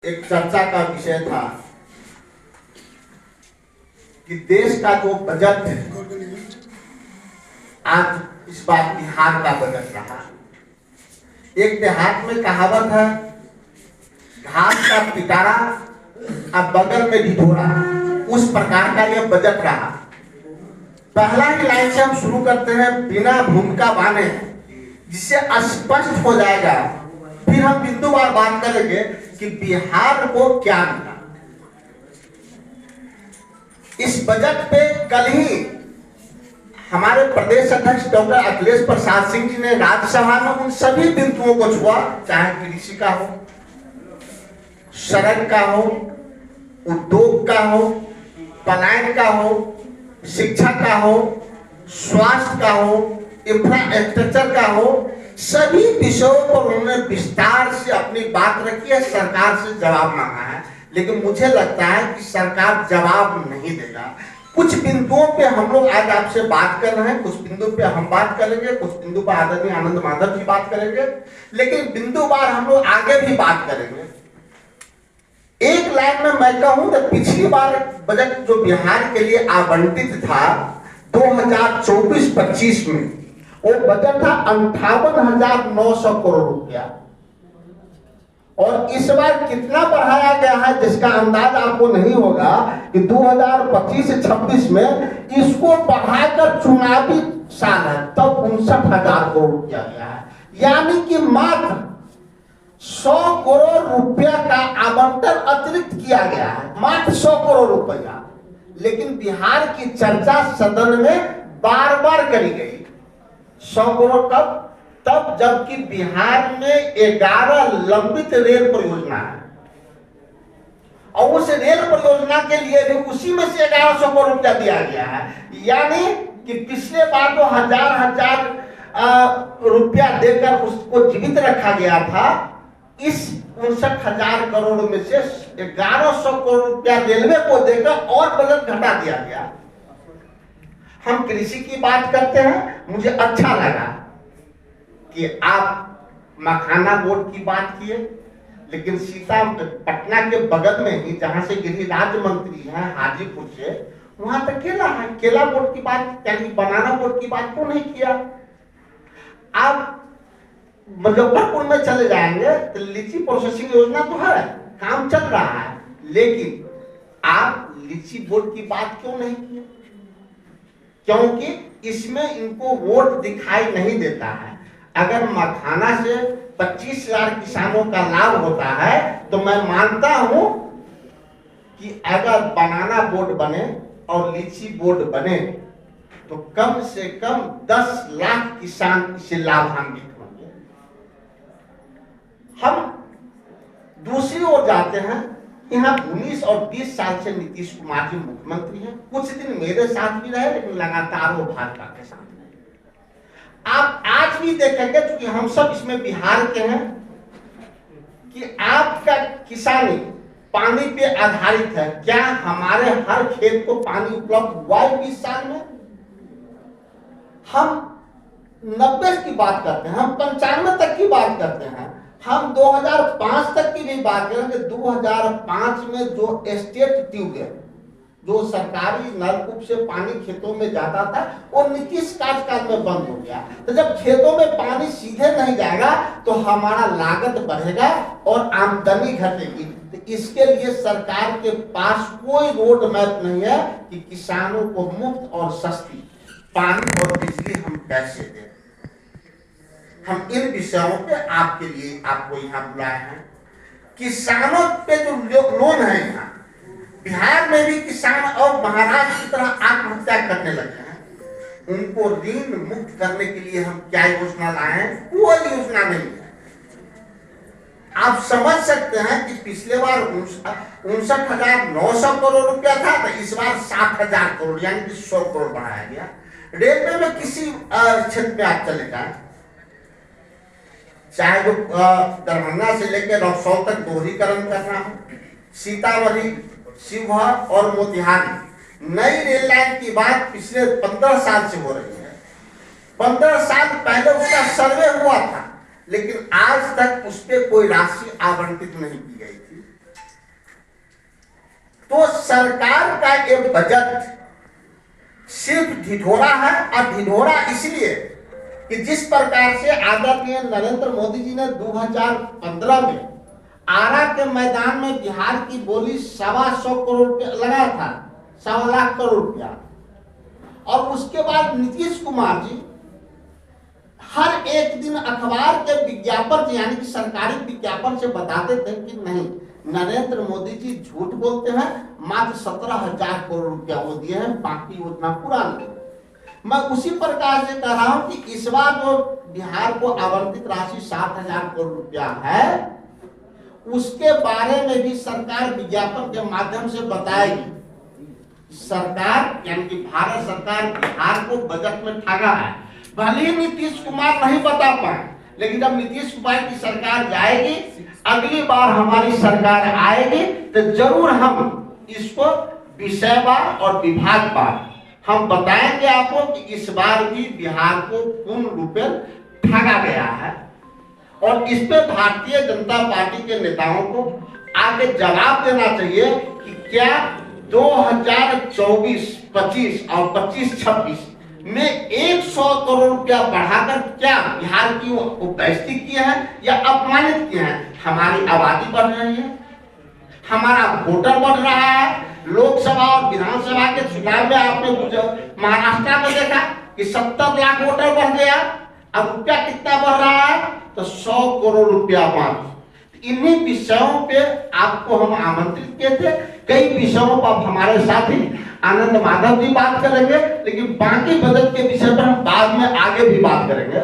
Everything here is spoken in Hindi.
एक चर्चा का विषय था कि देश का जो बजट आज इस बार बिहार का बजट रहा। एक देहात में कहावत है, घास का पिटारा अब बगल में ढिढोरा, उस प्रकार का यह बजट रहा। पहला ही लाइन से हम शुरू करते हैं बिना भूमिका बांधे, जिससे स्पष्ट हो जाएगा। फिर हम बिंदुवार बात करेंगे कि बिहार को क्या मिला। इस बजट पे कल ही हमारे प्रदेश अध्यक्ष डॉक्टर अखिलेश प्रसाद सिंह जी ने राज्यसभा में उन सभी बिंदुओं को छुआ, चाहे कृषि का हो, सड़क का हो, उद्योग का हो, पलायन का हो, शिक्षा का हो, स्वास्थ्य का हो, इंफ्रास्ट्रक्चर का हो, सभी विषयों पर उन्होंने विस्तार से अपनी बात रखी है, सरकार से जवाब मांगा है। लेकिन मुझे लगता है कि सरकार जवाब नहीं देगा। कुछ बिंदुओं पे हम लोग आज आपसे बात कर रहे हैं, कुछ बिंदु पे हम बात करेंगे, कुछ बिंदु पर आदरणीय आनंद माधव जी बात करेंगे, लेकिन बिंदुवार हम लोग आगे भी बात करेंगे। एक लाइन में मैं कहूं तो पिछली बार बजट जो बिहार के लिए आवंटित था 2024-25 में, वो बजट था 58,900 करोड़ रुपया, और इस बार कितना बढ़ाया गया है जिसका अंदाज आपको नहीं होगा कि 2025-26 में इसको बढ़ाकर चुनावी साल है तब 59,000 करोड़ रुपया गया है। यानी कि मात्र 100 करोड़ रुपया का आवंटन अतिरिक्त किया गया है, मात्र 100 करोड़ रुपया। लेकिन बिहार की चर्चा सदन में बार बार करी गई। 100 करोड़ कब? तब जबकि बिहार में 11 लंबित रेल परियोजना है, और उस रेल परियोजना के लिए भी उसी में से 1100 करोड़ रुपया दिया गया है। यानी कि पिछले बार तो हजार रुपया देकर उसको जीवित रखा गया था, इस 59,000 करोड़ में से 1100 करोड़ रुपया रेलवे को देकर और बजट घटा दिया गया। हम कृषि की बात करते हैं, मुझे अच्छा लगा कि आप मखाना बोर्ड की बात किए, लेकिन पटना के बगल में ही जहां से गृह राज्य मंत्री हैं हाजीपुर से, वहां तक केला है, केला बोर्ड की बात, यानी बनाना बोर्ड की बात क्यों नहीं किया? आप मुजफ्फरपुर में चले जाएंगे तो लीची प्रोसेसिंग योजना तो है, काम चल रहा है, लेकिन आप लीची बोर्ड की बात क्यों नहीं किए? क्योंकि इसमें इनको वोट दिखाई नहीं देता है। अगर मखाना से 25,000 किसानों का लाभ होता है तो मैं मानता हूं कि अगर बनाना बोर्ड बने और लीची बोर्ड बने तो कम से कम 10 लाख किसान इससे लाभान्वित होंगे। हम दूसरी ओर जाते हैं, यहाँ 19 और 20 साल से नीतीश कुमार जी मुख्यमंत्री हैं। कुछ दिन मेरे साथ भी रहे, लेकिन लगातार वो भाजपा के साथ रहे। आप आज भी देखेंगे, क्योंकि हम सब इसमें बिहार के हैं, कि आपका किसानी पानी पे आधारित है। क्या हमारे हर खेत को पानी उपलब्ध हुआ है 20 साल में? हम 90 की बात करते हैं, हम 95 तक की बात करते हैं, हम 2005 तक की भी बात करेंगे। 2005 में जो स्टेट ट्यूबवेल, जो सरकारी नलकूप से पानी खेतों में जाता था, वो नीतीश कार्यकाल में बंद हो गया। तो जब खेतों में पानी सीधे नहीं जाएगा तो हमारा लागत बढ़ेगा और आमदनी घटेगी। तो इसके लिए सरकार के पास कोई रोड मैप नहीं है कि किसानों को मुफ्त और सस्ती पानी और बिजली हम कैसे दें। हम इन विषयों पे आपके लिए आपको यहाँ बुलाए हैं। किसानों पे जो लोन है, यहाँ बिहार में भी किसान और महाराष्ट्र की तरह आत्महत्या करने लगे हैं, उनको ऋण मुक्त करने के लिए हम क्या योजना लाए हैं? कोई योजना नहीं है। आप समझ सकते हैं कि पिछले बार 59,900 करोड़ रुपया था, तो इस बार 60,000 करोड़, यानी कि 100 करोड़ बढ़ाया गया। रेलवे में किसी क्षेत्र में आप चले जाए, चाहे जो दरभंगा से लेकर रक्सौल तक दोहरीकरण करना हो, सीतामढ़ी, शिवहर और मोतिहारी, नई रेल लाइन की बात पिछले 15 साल से हो रही है। 15 साल पहले उसका सर्वे हुआ था, लेकिन आज तक उस पर कोई राशि आवंटित नहीं की गई थी। तो सरकार का ये बजट सिर्फ ढिढोरा है, और ढिढोरा इसलिए कि जिस प्रकार से आदरणीय नरेंद्र मोदी जी ने 2015 में आरा के मैदान में बिहार की बोली 125 करोड़ रुपया लगाया था, 1.25 लाख करोड़ रुपया, और उसके बाद नीतीश कुमार जी हर एक दिन अखबार के विज्ञापन से, यानी कि सरकारी विज्ञापन से बताते थे कि नहीं, नरेंद्र मोदी जी झूठ बोलते हैं, मात्र 17,000 करोड़ रुपया वो दिए हैं, बाकी उतना पूरा नहीं। मैं उसी प्रकार से कह रहा हूं कि इस बार जो बिहार को आवंटित राशि 60,000 करोड़ रुपया है, उसके बारे में भी सरकार विज्ञापन के माध्यम से बताएगी। सरकार यानी कि भारत सरकार बिहार को बजट में ठगा है। भले ही नीतीश कुमार नहीं बता पाए, लेकिन जब नीतीश कुमार की सरकार जाएगी, अगली बार हमारी सरकार आएगी, तो जरूर हम इसको विषयवार और विभागवार हम बताएंगे आपको कि इस बार भी बिहार को पूर्ण रूप से ठगा गया है। और इस पे भारतीय जनता पार्टी के नेताओं को आगे जवाब देना चाहिए कि क्या 2024, 25 और 25-26 में 100 करोड़ रुपया बढ़ाकर क्या बिहार की वो बेइज्जती किए हैं या अपमानित किए हैं। हमारी आबादी बढ़ रही है, हमारा वोटर बढ़ रहा है। लोकसभा और विधानसभा के चुनाव में आपने महाराष्ट्र में देखा कि 70 लाख वोटर बढ़ गया। अब रुपया कितना बढ़ रहा है, तो 100 करोड़ रुपया मात्र। इन्हीं विषयों पे आपको हम आमंत्रित किए थे। कई विषयों पर हमारे साथी आनंद माधव जी बात करेंगे, लेकिन बाकी बजट के विषय पर हम बाद में आगे भी बात करेंगे।